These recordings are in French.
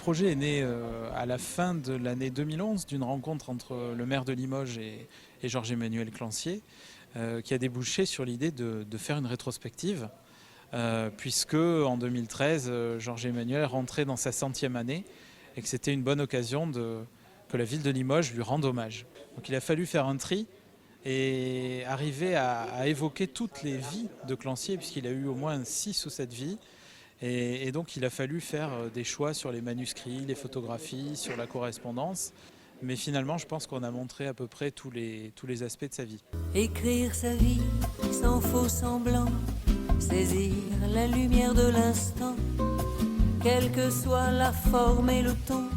projet est né à la fin de l'année 2011 d'une rencontre entre le maire de Limoges et Georges-Emmanuel Clancier, qui a débouché sur l'idée de faire une rétrospective, puisque en 2013, Georges-Emmanuel rentrait dans sa 100e année et que c'était une bonne occasion que la ville de Limoges lui rende hommage. Donc il a fallu faire un tri et arriver à évoquer toutes les vies de Clancier, puisqu'il a eu au moins 6 ou 7 vies. Et donc il a fallu faire des choix sur les manuscrits, les photographies, sur la correspondance. Mais finalement, je pense qu'on a montré à peu près tous les aspects de sa vie. Écrire sa vie sans faux semblant, saisir la lumière de l'instant, quelle que soit la forme et le ton,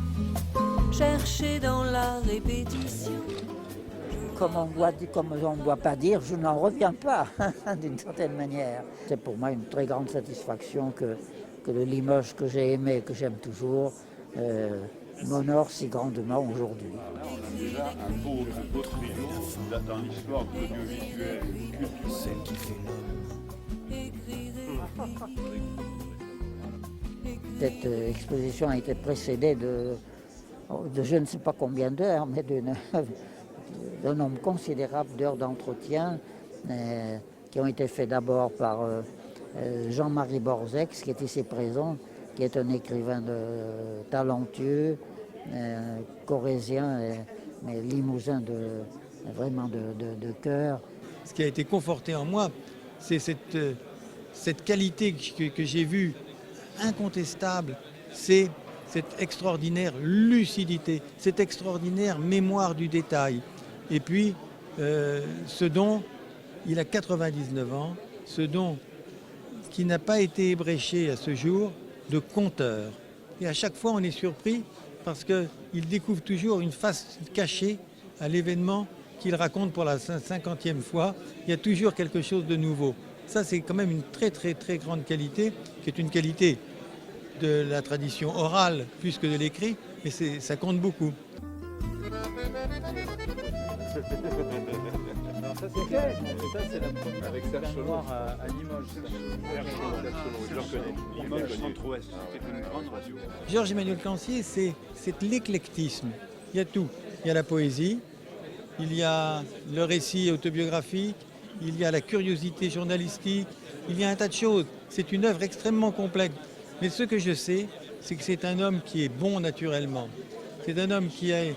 chercher dans la répétition. Comme on ne doit pas dire, je n'en reviens pas, d'une certaine manière. C'est pour moi une très grande satisfaction que le Limoges que j'ai aimé, que j'aime toujours, m'honore si grandement aujourd'hui. On a déjà un beau trio dans l'histoire de l'audiovisuel. Celle qui fait l'homme. Cette exposition a été précédée de je ne sais pas combien d'heures, mais d'un nombre considérable d'heures d'entretien qui ont été faits d'abord par Jean-Marie Borzex, qui est ici présent, qui est un écrivain talentueux, corrézien, mais limousin vraiment de cœur. Ce qui a été conforté en moi, c'est cette qualité que j'ai vue incontestable, c'est cette extraordinaire lucidité, cette extraordinaire mémoire du détail. Et puis, ce don, il a 99 ans, ce don qui n'a pas été ébréché à ce jour de conteur. Et à chaque fois, on est surpris parce qu'il découvre toujours une face cachée à l'événement qu'il raconte pour la 50e fois. Il y a toujours quelque chose de nouveau. Ça, c'est quand même une très, très, très grande qualité, qui est une qualité de la tradition orale plus que de l'écrit, mais ça compte beaucoup. Alors ça c'est la première avec Serge Noir à Limoges. Je le reconnais. Limoges Centre-Ouest, c'était une grande radio. Georges-Emmanuel Clancier, c'est l'éclectisme. Il y a tout. Il y a la poésie, il y a le récit autobiographique, il y a la curiosité journalistique, il y a un tas de choses. C'est une œuvre extrêmement complexe. Mais ce que je sais, c'est que c'est un homme qui est bon naturellement. C'est un homme qui est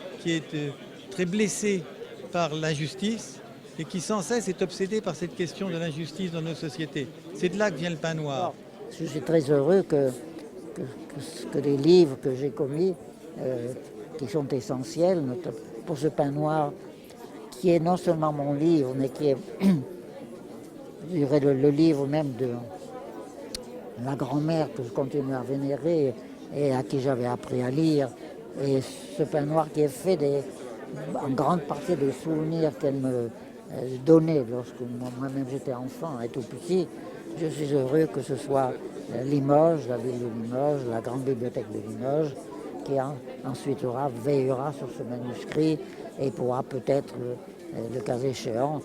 très blessé par l'injustice et qui sans cesse est obsédé par cette question de l'injustice dans nos sociétés. C'est de là que vient le pain noir. Je suis très heureux que les livres que j'ai commis, qui sont essentiels pour ce pain noir, qui est non seulement mon livre, mais qui est je dirais, le livre même de la grand-mère que je continue à vénérer et à qui j'avais appris à lire. Et ce pain noir qui est fait en grande partie des souvenirs qu'elle me donnait lorsque moi-même j'étais enfant et tout petit. Je suis heureux que ce soit Limoges, la ville de Limoges, la grande bibliothèque de Limoges, qui ensuite veillera sur ce manuscrit et pourra peut-être, le cas échéant,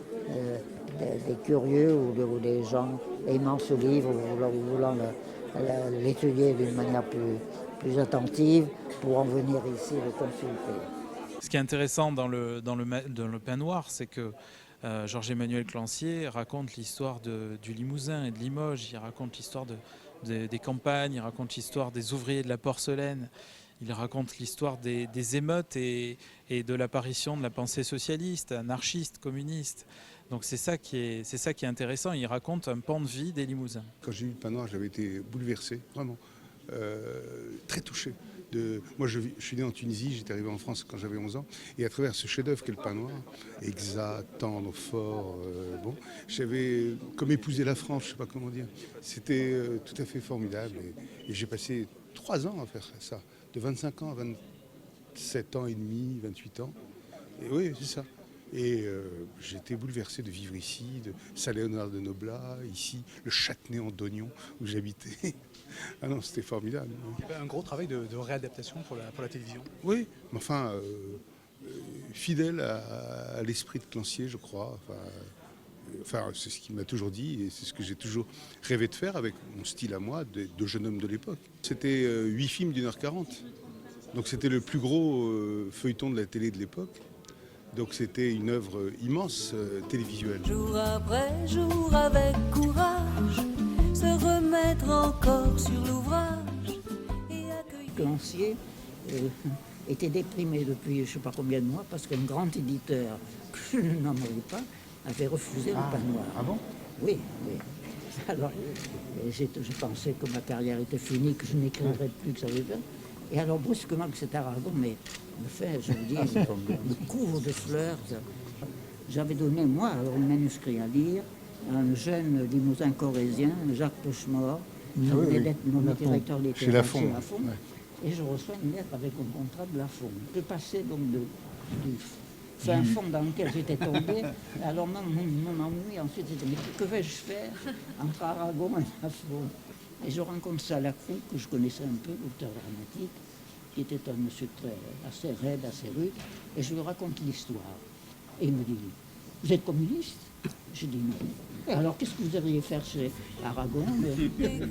des curieux ou des gens aimant ce livre ou voulant l'étudier d'une manière plus attentive pourront venir ici le consulter. Ce qui est intéressant dans le pain noir, c'est que Georges-Emmanuel Clancier raconte l'histoire du Limousin et de Limoges, il raconte l'histoire des campagnes, il raconte l'histoire des ouvriers de la porcelaine, il raconte l'histoire des émeutes et de l'apparition de la pensée socialiste, anarchiste, communiste. Donc c'est ça qui est intéressant, il raconte un pan de vie des Limousins. Quand j'ai lu le pain noir, j'avais été bouleversé, vraiment, très touché. Moi je suis né en Tunisie, j'étais arrivé en France quand j'avais 11 ans, et à travers ce chef-d'œuvre qu'est le pain noir, exact, tendre, fort, j'avais comme épousé la France, je ne sais pas comment dire. C'était tout à fait formidable, et j'ai passé 3 ans à faire ça, de 25 ans à 27 ans et demi, 28 ans, et oui, c'est ça. Et j'étais bouleversé de vivre ici, de Saint-Léonard de Noblat, ici, le Châtenay-en d'Oignon où j'habitais. Ah non, c'était formidable. Il y avait un gros travail de réadaptation pour la télévision. Oui, mais enfin, fidèle à l'esprit de Clancier, je crois. Enfin, c'est ce qu'il m'a toujours dit et c'est ce que j'ai toujours rêvé de faire avec mon style à moi de jeune homme de l'époque. C'était 8 films d'1h40. Donc c'était le plus gros feuilleton de la télé de l'époque. Donc c'était une œuvre immense télévisuelle. Jour après jour avec courage, se remettre encore sur l'ouvrage et accueillir. Clancier était déprimé depuis je ne sais pas combien de mois parce qu'un grand éditeur, que je ne nommerai pas, avait refusé le pain noir. Ah bon? Oui, oui. Alors, je pensais que ma carrière était finie, que je n'écrirais plus, que ça allait bien. Et alors, brusquement, que c'est Aragon, mais enfin, je vous dis, le couvre de fleurs. J'avais donné, moi, alors, un manuscrit à lire à un jeune limousin corésien, Jacques Pochemort, nommé directeur littéraire chez Lafon. Et je reçois une lettre avec un contrat de Lafon. Je passais donc du fin fond dans lequel j'étais tombé. Alors mon ennui ensuite c'était mais que vais-je faire entre Aragon et Lafon? Et je rencontre Salacrou, que je connaissais un peu, l'auteur dramatique, qui était un monsieur assez raide, assez rude, et je lui raconte l'histoire. Et il me dit, vous êtes communiste? Je dis non. Et alors qu'est-ce que vous devriez faire chez Aragon? Écrire,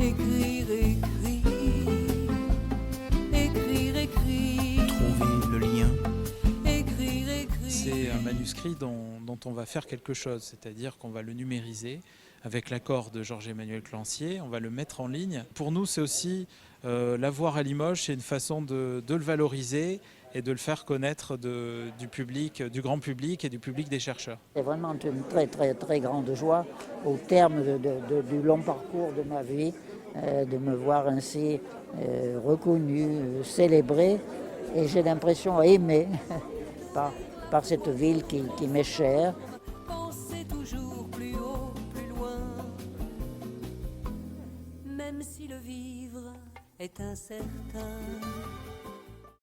écrire, écrire, écrire, Trouver le lien. écrire, écrire. C'est un manuscrit dont on va faire quelque chose, c'est-à-dire qu'on va le numériser avec l'accord de Georges-Emmanuel Clancier, on va le mettre en ligne. Pour nous, c'est aussi l'avoir à Limoges, c'est une façon de le valoriser et de le faire connaître du public, du grand public et du public des chercheurs. C'est vraiment une très très très grande joie au terme du long parcours de ma vie de me voir ainsi reconnu, célébré et j'ai l'impression aimé par cette ville qui m'est chère. Pensez toujours plus haut, plus loin, même si le vivre est incertain.